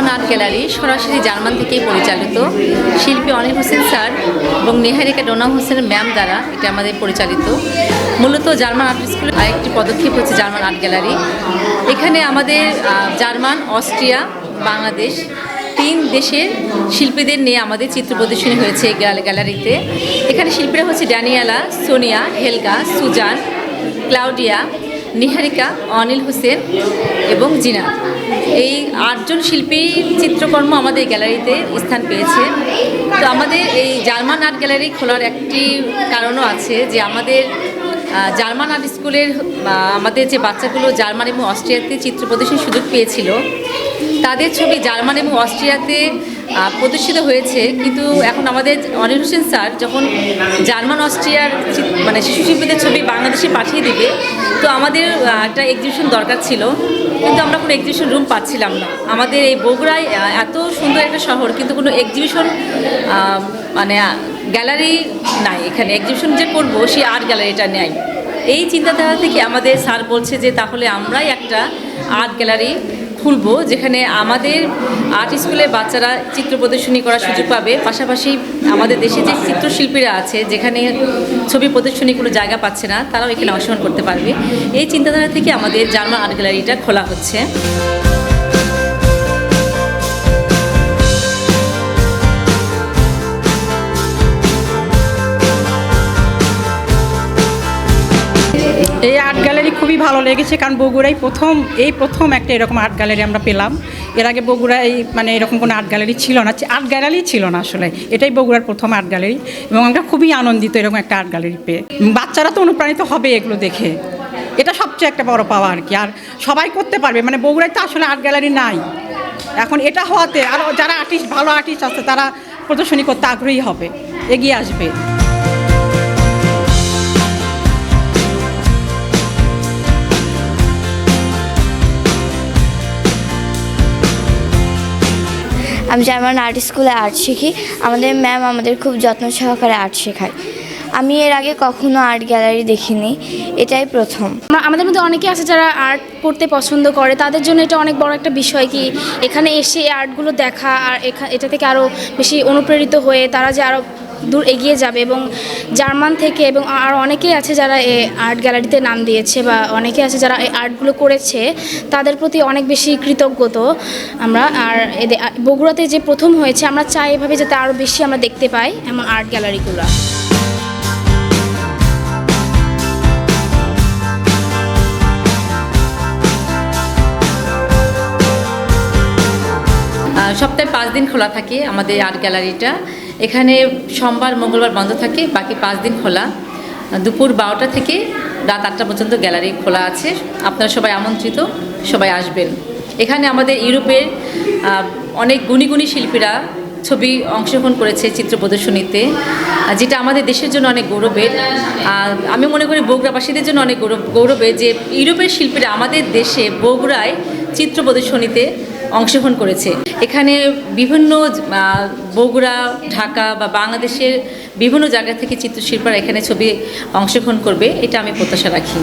German art gallery সরাসরি German থেকেই পরিচালিত। শিল্পী অনিল হোসেন স্যার এবং নেহারিকা ডোনা হোসেন ম্যাম দ্বারা এটা আমাদের পরিচালিত। মূলত জার্মান আর্ট স্কুলের আরেকটি পদক্ষেপ হচ্ছে জার্মান আর্ট গ্যালারি। এখানে আমাদের জার্মান, অস্ট্রিয়া, বাংলাদেশ 3 দেশের শিল্পীদের নিয়ে আমাদের চিত্র প্রদর্শনী হয়েছে এই গ্যালারিতে। এখানে শিল্পীরা হচ্ছে Daniela, Sonia, Helga, Suzanne, Claudia, Niharika, Anil Hossain এবং জিনা। এই 8 জন শিল্পীর চিত্রকর্ম আমাদের গ্যালারিতে স্থান পেয়েছে। তো আমাদের এই জার্মান আর্ট গ্যালারি খোলার একটি কারণও আছে যে আমাদের জার্মান আর্ট স্কুলের আমাদের যে বাচ্চাগুলো জার্মান এবং অস্ট্রিয়াতে চিত্র প্রদর্শনীর সুযোগ পেয়েছিল, তাদের ছবি জার্মান এবং অস্ট্রিয়াতে প্রদর্শিত হয়েছে। কিন্তু এখন আমাদের অনিল হোসেন স্যার যখন জার্মান, অস্ট্রিয়ার মানে শিশু শিল্পীদের ছবি বাংলাদেশে পাঠিয়ে দেবে, তো আমাদের একটা এক্সিবিশন দরকার ছিল, কিন্তু আমরা কোনো এক্সিবিশন রুম পাচ্ছিলাম না। আমাদের এই বগুড়ায় এত সুন্দর একটা শহর, কিন্তু কোনো এক্সিবিশন মানে গ্যালারি নাই। এখানে এক্সিবিশন যে করবো সেই আর্ট গ্যালারিটা নেই। এই চিন্তাধারা থেকে আমাদের স্যার বলছে যে তাহলে আমরাই একটা আর্ট গ্যালারি খুলবো, যেখানে আমাদের আর্ট স্কুলের বাচ্চারা চিত্র প্রদর্শনী করার সুযোগ পাবে, পাশাপাশি আমাদের দেশে যে চিত্রশিল্পীরা আছে যেখানে ছবি প্রদর্শনী কোনো জায়গা পাচ্ছে না, তারাও এখানে অংশগ্রহণ করতে পারবে। এই চিন্তাধারা থেকে আমাদের জার্মান আর্ট গ্যালারিটা খোলা হচ্ছে। এই আর্ট গ্যালারি খুবই ভালো লেগেছে, কারণ বগুড়ায় প্রথম একটা এরকম আর্ট গ্যালারি আমরা পেলাম। এর আগে বগুড়ায় মানে এরকম কোনো আর্ট গ্যালারি ছিল না, আর্ট গ্যালারি ছিল না আসলে। এটাই বগুড়ার প্রথম আর্ট গ্যালারি এবং আমরা খুবই আনন্দিত এরকম একটা আর্ট গ্যালারি পেয়ে। বাচ্চারা তো অনুপ্রাণিত হবে এগুলো দেখে, এটা সবচেয়ে একটা বড় পাওয়া আর কি। আর সবাই করতে পারবে, মানে বগুড়ায় তো আসলে আর্ট গ্যালারি নাই। এখন এটা হওয়াতে আরও যারা ভালো আর্টিস্ট আছে তারা প্রদর্শনী করতে আগ্রহী হবে, এগিয়ে আসবে। আমি জার্মান আর্ট স্কুলে আর্ট শিখি। আমাদের ম্যাম আমাদের খুব যত্ন সহকারে আর্ট শেখায়। আমি এর আগে কখনো আর্ট গ্যালারি দেখিনি, এটাই প্রথম। আমাদের মধ্যে অনেকে আছে যারা আর্ট করতে পছন্দ করে, তাদের জন্য এটা অনেক বড় একটা বিষয় কি এখানে এসে এই আর্টগুলো দেখা আর এটা থেকে আরও বেশি অনুপ্রেরিত হয়ে তারা যে আরও দূর এগিয়ে যাবে। এবং জার্মান থেকে এবং আর অনেকেই আছে যারা এই আর্ট গ্যালারিতে নাম দিয়েছে বা অনেকে আছে যারা এই আর্টগুলো করেছে, তাদের প্রতি অনেক বেশি কৃতজ্ঞতা আমরা। আর বগুড়াতে যে প্রথম হয়েছে, আমরা চাই এভাবে যাতে আরও বেশি আমরা দেখতে পাই এমন আর্ট গ্যালারিগুলো। সপ্তাহে 5 দিন খোলা থাকে আমাদের আর্ট গ্যালারিটা। এখানে সোমবার, মঙ্গলবার বন্ধ থাকে, বাকি 5 দিন খোলা। দুপুর 12টা থেকে রাত 8টা পর্যন্ত গ্যালারি খোলা আছে। আপনারা সবাই আমন্ত্রিত, সবাই আসবেন। এখানে আমাদের ইউরোপের অনেক গুণী শিল্পীরা ছবি অংশগ্রহণ করেছে চিত্র প্রদর্শনীতে, যেটা আমাদের দেশের জন্য অনেক গৌরবের। আমি মনে করি বগুড়াবাসীদের জন্য অনেক গৌরবের যে ইউরোপের শিল্পীরা আমাদের দেশে বগুড়ায় চিত্র প্রদর্শনীতে অংশগ্রহণ করেছে। এখানে বিভিন্ন বগুড়া, ঢাকা বা বাংলাদেশের বিভিন্ন জায়গা থেকে চিত্রশিল্পীরা এখানে ছবি অংশগ্রহণ করবে, এটা আমি প্রত্যাশা রাখি।